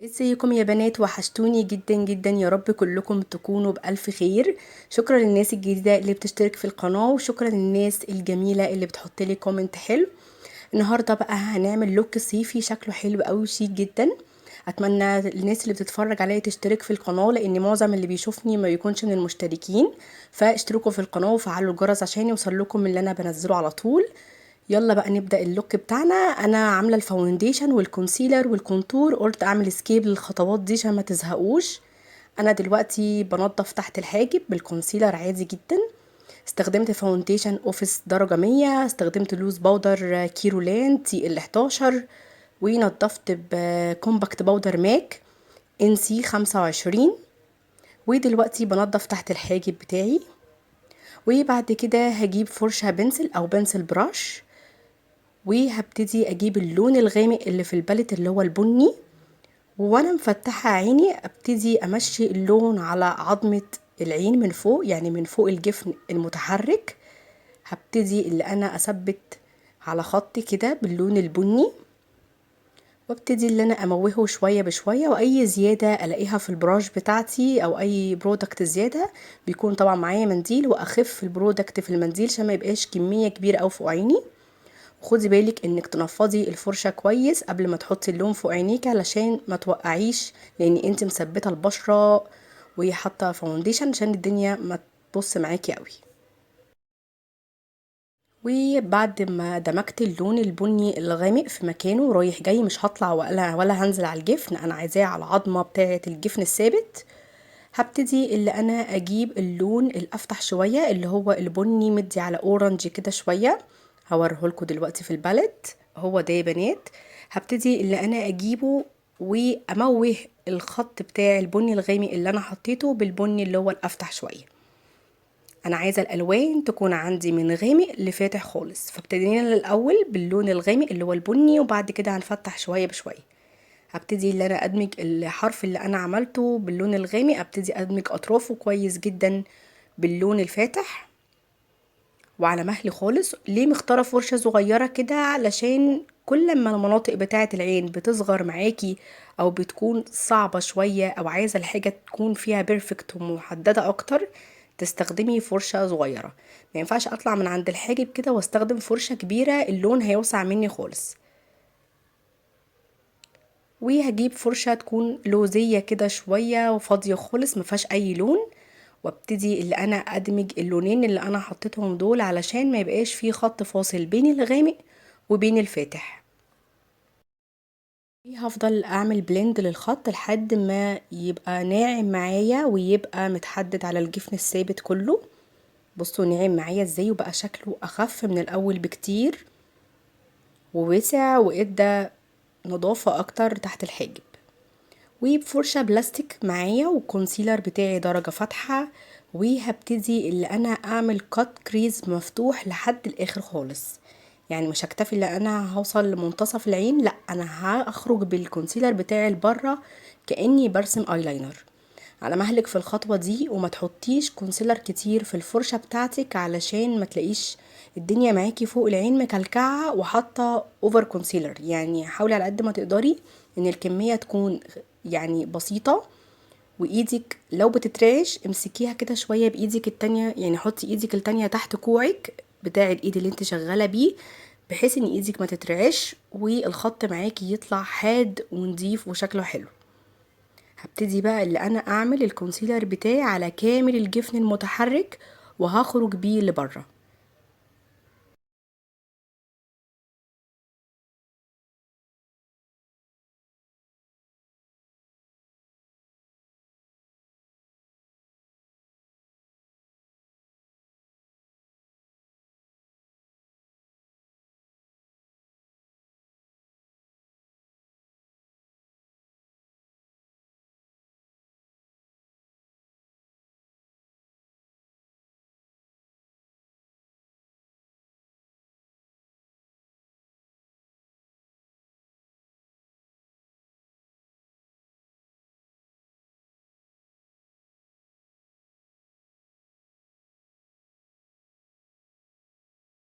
ازيكم يا بنات؟ وحشتوني جدا جدا، يا رب كلكم تكونوا بألف خير. شكرا للناس الجديدة اللي بتشترك في القناة، وشكرا للناس الجميلة اللي بتحط لي كومنت حلو. النهاردة بقى هنعمل لوك صيفي شكله حلو قوي وشيك جدا. اتمنى الناس اللي بتتفرج عليا تشترك في القناة، لان معظم اللي بيشوفني ما يكونش من المشتركين. فاشتركوا في القناة وفعلوا الجرس عشان يوصل لكم اللي انا بنزله على طول. يلا بقى نبدأ اللوك بتاعنا. انا عامله الفاونديشن والكونسيلر والكونتور، قلت اعمل سكيب للخطوات دي عشان ما تزهقوش. انا دلوقتي بنضف تحت الحاجب بالكونسيلر عادي جدا. استخدمت فاونديشن اوفيس درجة 100، استخدمت لوز باودر كيرولان تي ال 11، ونضفت بكومباكت باودر ماك ان سي 25. ودلوقتي بنضف تحت الحاجب بتاعي. وبعد كده هجيب فرشة بنسل او بنسل براش، وهبتدي اجيب اللون الغامق اللي في الباليت اللي هو البني. وانا مفتحة عيني ابتدي امشي اللون على عظمة العين من فوق، يعني من فوق الجفن المتحرك. هبتدي اللي انا اثبت على خط كده باللون البني، وابتدي اللي انا اموهه شوية بشوية. واي زيادة الاقيها في البراش بتاعتي او اي برودكت زيادة، بيكون طبعا معايا منديل، واخف البرودكت في المنديل عشان ما يبقاش كمية كبيرة او فوق عيني. خدي بالك انك تنفضي الفرشة كويس قبل ما تحطي اللون فوق عينيك علشان ما توقعيش، لان انت مثبته البشرة وحاطه فاونديشن عشان الدنيا ما تبص معاكي قوي. وبعد ما دمجت اللون البني الغامق في مكانه رايح جاي، مش هطلع ولا هنزل على الجفن، انا عايزاه على العظمه بتاعه الجفن الثابت. هبتدي اللي انا اجيب اللون الافتح شويه اللي هو البني مدي على اورنج كده شويه. هوريهولكوا دلوقتي في الباليت، هو ده يا بنات. هبتدي اللي انا اجيبه واموه الخط بتاع البني الغامق اللي انا حطيته بالبني اللي هو الافتح شويه. انا عايزه الالوان تكون عندي من غامق لفاتح خالص، فابتدينا الاول باللون الغامق اللي هو البني، وبعد كده هنفتح شويه بشويه. هبتدي اللي انا ادمج الحرف اللي انا عملته باللون الغامق، ابتدي ادمج اطرافه كويس جدا باللون الفاتح. وعلى مهلي خالص. ليه مختاره فرشه صغيره كده؟ علشان كل ما المناطق بتاعه العين بتصغر معاكي او بتكون صعبه شويه او عايزه الحاجه تكون فيها بيرفكت ومحدده اكتر، تستخدمي فرشه صغيره. ما ينفعش اطلع من عند الحاجب كده واستخدم فرشه كبيره، اللون هيوسع مني خالص. وهجيب فرشة تكون لوزية كده شوية وفاضية خالص مفيهاش اي لون، وابتدي اللي انا ادمج اللونين اللي انا حطيتهم دول علشان ما يبقاش فيه خط فاصل بين الغامق وبين الفاتح. هفضل اعمل بلند للخط لحد ما يبقى ناعم معايا ويبقى متحدد على الجفن الثابت كله. بصوا ناعم معايا ازاي، وبقى شكله اخف من الاول بكتير ووسع وادى نضافة اكتر تحت الحاجب. وبفرشة بلاستيك معايا وكونسيلر بتاعي درجة فاتحة، وهبتدي اللي انا اعمل كات كريز مفتوح لحد الاخر خالص. يعني مش هكتفي اللي انا هوصل لمنتصف العين، لا انا هخرج بالكونسيلر بتاعي لبره كاني برسم ايلاينر. على مهلك في الخطوة دي، وما تحطيش كونسيلر كتير في الفرشة بتاعتك علشان ما تلاقيش الدنيا معاكي فوق العين مكلكعة وحاطة اوفر كونسيلر. يعني حاولي على قد ما تقدري ان الكمية تكون يعني بسيطة. وايدك لو بتترعش امسكيها كده شوية بايدك التانية، يعني حطي ايدك التانية تحت كوعك بتاع الايد اللي انت شغالة بيه، بحيث ان ايدك ما تترعش والخط معاكي يطلع حاد ونضيف وشكله حلو. هبتدي بقى اللي انا اعمل الكونسيلر بتاعي على كامل الجفن المتحرك، وهخرج بيه لبره.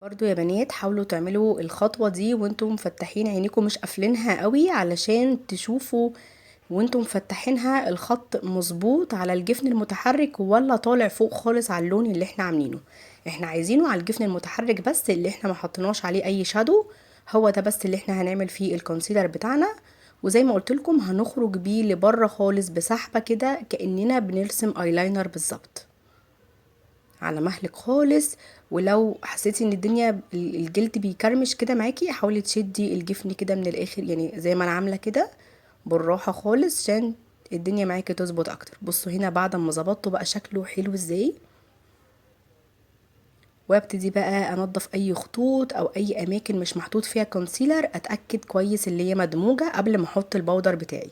برضو يا بنات حاولوا تعملوا الخطوة دي وانتم مفتحين عينيكم مش قافلينها قوي علشان تشوفوا وانتم مفتحينها الخط مظبوط على الجفن المتحرك ولا طالع فوق خالص على اللون اللي احنا عاملينه. احنا عايزينه على الجفن المتحرك بس، اللي احنا ما حطيناش عليه اي شادو، هو ده بس اللي احنا هنعمل فيه الكونسيلر بتاعنا. وزي ما قلت لكم هنخرج بيه لبره خالص بسحبه كده كاننا بنرسم ايلاينر بالظبط على مهلك خالص. ولو حسيتي ان الدنيا الجلد بيكرمش كده معاكي، حاولي تشدي الجفن كده من الاخر، يعني زي ما انا عامله كده بالراحه خالص عشان الدنيا معاكي تظبط اكتر. بصوا هنا بعد ما ظبطته بقى شكله حلو ازاي. وابتدي بقى انضف اي خطوط او اي اماكن مش محطوط فيها كونسيلر، اتاكد كويس اللي هي مدموجه قبل ما احط البودر بتاعي.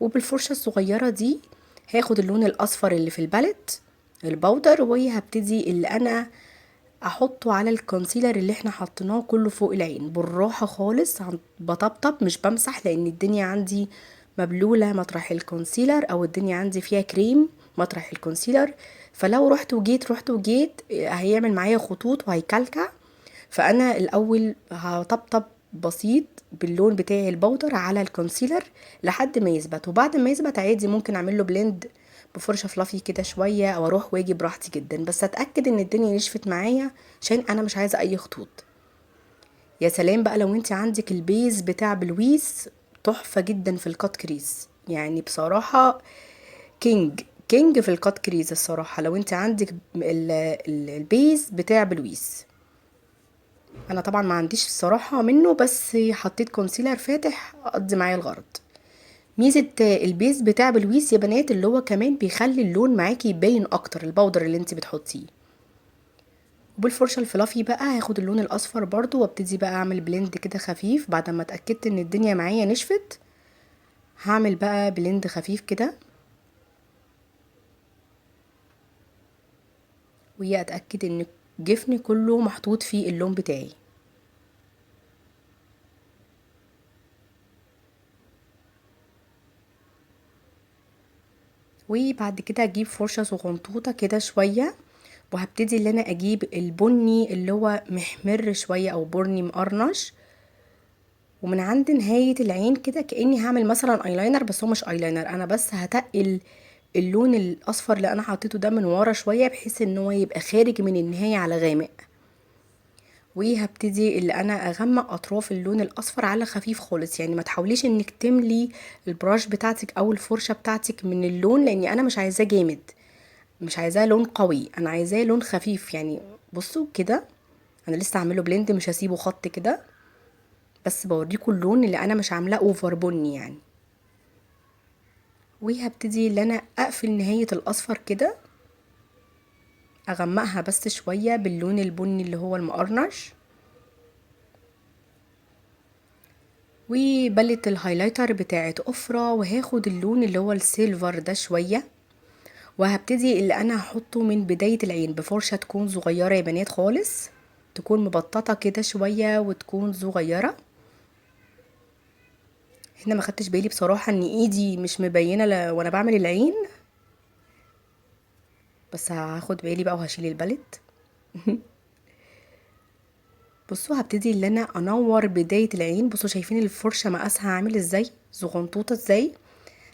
وبالفرشه الصغيره دي هاخد اللون الاصفر اللي في الباليت البودر، وهبتدي اللي انا احطه على الكونسيلر اللي احنا حطيناه كله فوق العين بالراحه خالص، بطبطب مش بمسح، لان الدنيا عندي مبلوله مطرح الكونسيلر، او الدنيا عندي فيها كريم مطرح الكونسيلر. فلو رحت وجيت هيعمل معايا خطوط وهيكلكع. فانا الاول هطبطب بسيط باللون بتاعي البودر على الكونسيلر لحد ما يثبت، وبعد ما يثبت عادي ممكن اعمل له بلند بفرشه فلافي كده شويه، او اروح واجي براحتي جدا، بس اتاكد ان الدنيا نشفت معايا عشان انا مش عايزه اي خطوط. يا سلام بقى لو انت عندك البيز بتاع بلويس، تحفه جدا في الكات كريز، يعني بصراحه كينج كينج في الكات كريز الصراحه. لو انت عندك البيز بتاع بلويس، انا طبعا ما عنديش الصراحه منه، بس حطيت كونسيلر فاتح اقضي معايا الغرض. ميزه البيز بتاع بلويس يا بنات اللي هو كمان بيخلي اللون معاكي يبين اكتر البودر اللي انت بتحطيه. وبالفرشه الفلافي بقى هاخد اللون الاصفر برضو وابتدي بقى اعمل بلند كده خفيف. بعد ما اتاكدت ان الدنيا معايا نشفت، هعمل بقى بلند خفيف كده، وهي اتاكد ان جفني كله محطوط فيه اللون بتاعي. وبعد كده اجيب فرشة صغنطوطة كده شوية، وهبتدي اللي انا اجيب البني اللي هو محمر شوية او بني مقرنش، ومن عند نهاية العين كده كأني هعمل مثلا ايلاينر، بس هو مش ايلاينر، انا بس هتقل اللون الاصفر اللي انا حطيته ده من ورا شوية بحيث ان هو يبقى خارج من النهاية على غامق. وهبتدي اللي انا اغمق اطراف اللون الاصفر على خفيف خالص، يعني ما تحاوليش انك تملي البراش بتاعتك او الفرشة بتاعتك من اللون، لاني انا مش عايزاه جامد، مش عايزاه لون قوي، انا عايزاه لون خفيف. يعني بصوا كده انا لسه عامله بلند، مش هسيبه خط كده، بس بوريكم اللون اللي انا مش عاملاه اوفر بني يعني. وهبتدي اللي انا اقفل نهاية الاصفر كده، اغمقها بس شوية باللون البني اللي هو المقرنش. وبلة الهايلايتر بتاعت افرة، وهاخد اللون اللي هو السيلفر ده شوية، وهبتدي اللي انا هحطه من بداية العين بفرشة تكون صغيرة يا بنات خالص، تكون مبططة كده شوية وتكون صغيرة. هنا ما خدتش بالي بصراحة ان ايدي مش مبينة وانا بعمل العين، بس هاخد بالي بقى وهشيل البالت. بصوا هبتدي اللي انا انور بداية العين، بصوا شايفين الفرشة مقاسها عامل ازاي زغنطوطة ازاي.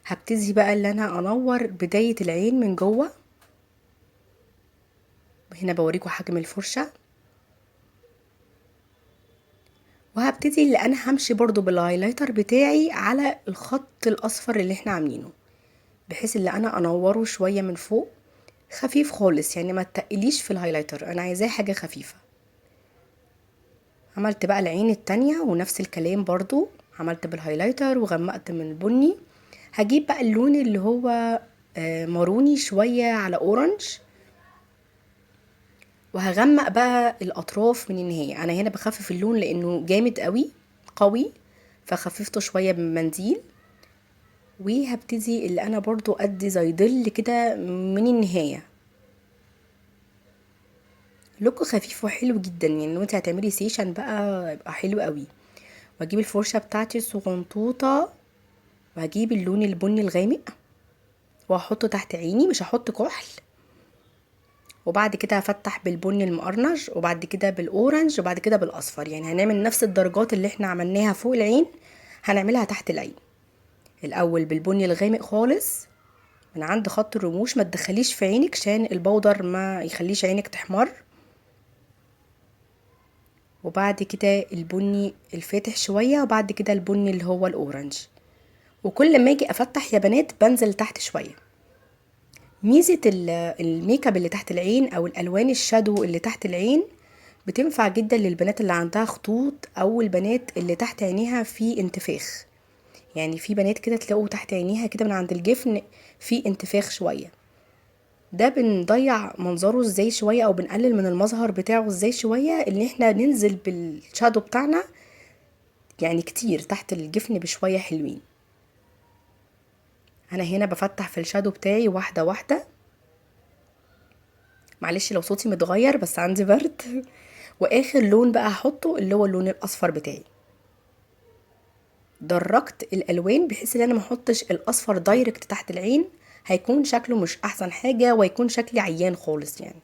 هبتدي بقى اللي انا انور بداية العين من جوه، هنا بوريكم حجم الفرشة. وهبتدي اللي انا همشي برضو بالهايلايتر بتاعي على الخط الاصفر اللي احنا عاملينه، بحيث اللي انا انوره شوية من فوق خفيف خالص، يعني ما تقليش في الهايلايتر، انا عايزاه حاجة خفيفة. عملت بقى العين التانية ونفس الكلام برضو، عملت بالهايلايتر وغمقت من البني. هجيب بقى اللون اللي هو ماروني شوية على اورنج، وهغمق بقى الاطراف من النهاية. انا هنا بخفف اللون لانه جامد قوي قوي، فخففته شوية بمنديل. وهبتدي اللي انا برضو ادي زي ظل كده من النهاية، لوك خفيف وحلو جدا، يعني لو انت هتعملي سيشن بقى يبقى حلو قوي. واجيب الفرشة بتاعتي الصغنطوطة، وهجيب اللون البني الغامق واحطه تحت عيني، مش هحط كحل. وبعد كده هفتح بالبني المقرنج، وبعد كده بالاورنج، وبعد كده بالاصفر، يعني هنعمل نفس الدرجات اللي احنا عملناها فوق العين هنعملها تحت العين. الاول بالبني الغامق خالص من عند خط الرموش، ما تدخليش في عينك عشان البودر ما يخليش عينك تحمر. وبعد كده البني الفاتح شوية، وبعد كده البني اللي هو الاورنج. وكل ما اجي افتح يا بنات بنزل تحت شوية. ميزة الميك اب اللي تحت العين او الالوان الشادو اللي تحت العين بتنفع جدا للبنات اللي عندها خطوط او البنات اللي تحت عينيها في انتفاخ. يعني في بنات كده تلاقوا تحت عينيها كده من عند الجفن في انتفاخ شوية، ده بنضيع منظره ازاي شوية او بنقلل من المظهر بتاعه ازاي شوية، ان احنا ننزل بالشادو بتاعنا يعني كتير تحت الجفن بشوية حلوين. انا هنا بفتح في الشادو بتاعي واحدة واحدة. معلش لو صوتي متغير بس عندي برد. واخر لون بقى هحطه اللي هو اللون الاصفر بتاعي. درجت الالوان بحيث ان انا ما احطش الاصفر دايركت تحت العين، هيكون شكله مش احسن حاجة وهيكون شكلي عيان خالص، يعني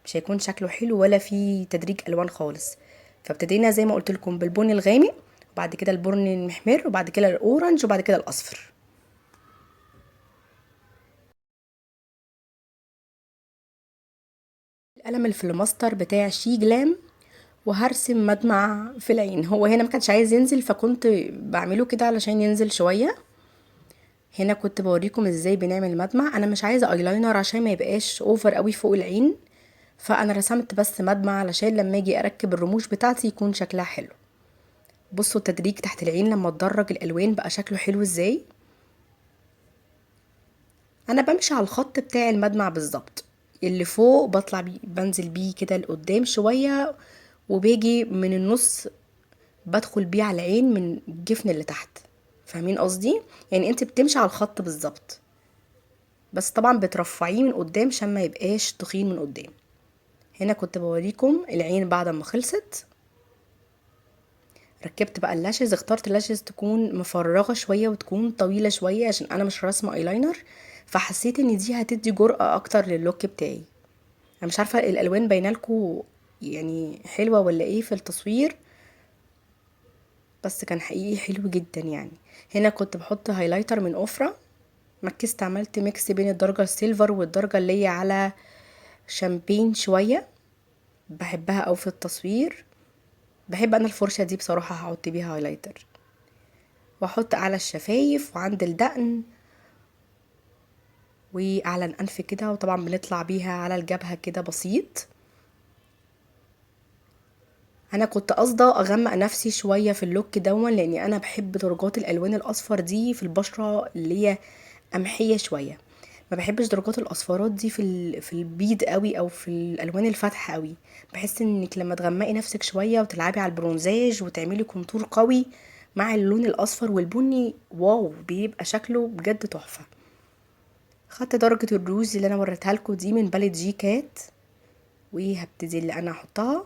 مش هيكون شكله حلو ولا في تدريج الوان خالص. فابتدينا زي ما قلت لكم بالبني الغامق، وبعد كده البني المحمر، وبعد كده الاورنج، وبعد كده الاصفر. القلم الفلوماستر بتاع شي جلام، وهرسم مدمع في العين. هو هنا ما كانش عايز ينزل فكنت بعمله كده علشان ينزل شويه. هنا كنت بوريكم ازاي بنعمل مدمع. انا مش عايزه ايلاينر عشان ما يبقاش اوفر قوي فوق العين، فانا رسمت بس مدمع علشان لما اجي اركب الرموش بتاعتي يكون شكلها حلو. بصوا التدريج تحت العين لما اتدرج الالوان بقى شكله حلو ازاي. انا بمشي على الخط بتاع المدمع بالظبط، اللي فوق بطلع بيه بنزل بيه كده لقدام شويه، وباجي من النص بدخل بيه على العين من الجفن اللي تحت. فاهمين قصدي؟ يعني انت بتمشي على الخط بالظبط، بس طبعا بترفعيه من قدام عشان ما يبقاش تخين من قدام. هنا كنت بوريكم العين بعد ما خلصت. ركبت بقى اللاشز، اخترت اللاشز تكون مفرغه شويه وتكون طويله شويه عشان انا مش راسمه ايلاينر، فحسيت ان دي هتدي جرأة اكتر للوك بتاعي. انا مش عارفه الالوان باينه لكم يعني حلوه ولا ايه في التصوير، بس كان حقيقي حلو جدا يعني. هنا كنت بحط هايلايتر من اوفرا، ركزت عملت ميكس بين الدرجه السيلفر والدرجه اللي هي على شامبين شويه، بحبها او في التصوير. بحب انا الفرشه دي بصراحه هحط بيها هايلايتر، واحط على الشفايف وعند الدقن واعلى الانف كده، وطبعا بنطلع بيها على الجبهه كده بسيط. انا كنت قاصده اغمق نفسي شويه في اللوك دون، لاني انا بحب درجات الالوان الاصفر دي في البشره اللي هي قمحيه شويه. ما بحبش درجات الاصفرات دي في البيض قوي او في الالوان الفاتحه قوي. بحس انك لما تغمقي نفسك شويه وتلعبي على البرونزاج وتعملي كونتور قوي مع اللون الاصفر والبني، واو بيبقى شكله بجد تحفه. خدت درجه الروج اللي انا وريتها لكم دي من باليت جي كات، وهبتدي اللي انا احطها.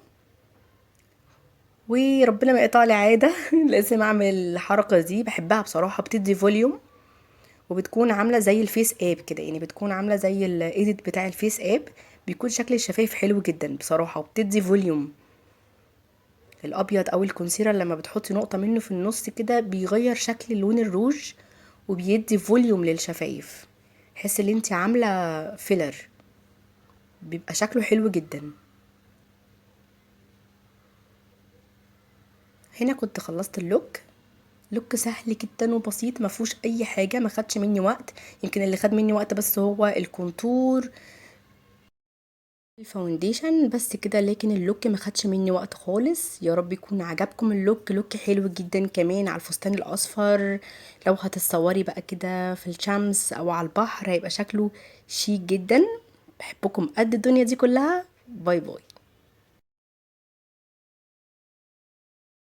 وربنا ما يقطع لي عاده لازم اعمل الحركه دي، بحبها بصراحه بتدي فوليوم، وبتكون عامله زي الفيس اب كده، يعني بتكون عامله زي الايديت بتاع الفيس اب. بيكون شكل الشفايف حلو جدا بصراحه وبتدي فوليوم. الابيض او الكونسيلر لما بتحطي نقطه منه في النص كده بيغير شكل لون الروج وبيدي فوليوم للشفايف، حس ان انت عامله فيلر، بيبقى شكله حلو جدا. هنا كنت خلصت اللوك. لوك سهل جدا وبسيط، ما فيهوش اي حاجه، ما خدش مني وقت. يمكن اللي خد مني وقت بس هو الكونتور الفاونديشن بس كده، لكن اللوك ما خدش مني وقت خالص. يا رب يكون عجبكم اللوك. لوك حلو جدا كمان على الفستان الاصفر، لو هتتصوري بقى كده في الشمس او على البحر هيبقى شكله شيك جدا. بحبكم قد الدنيا دي كلها. باي باي.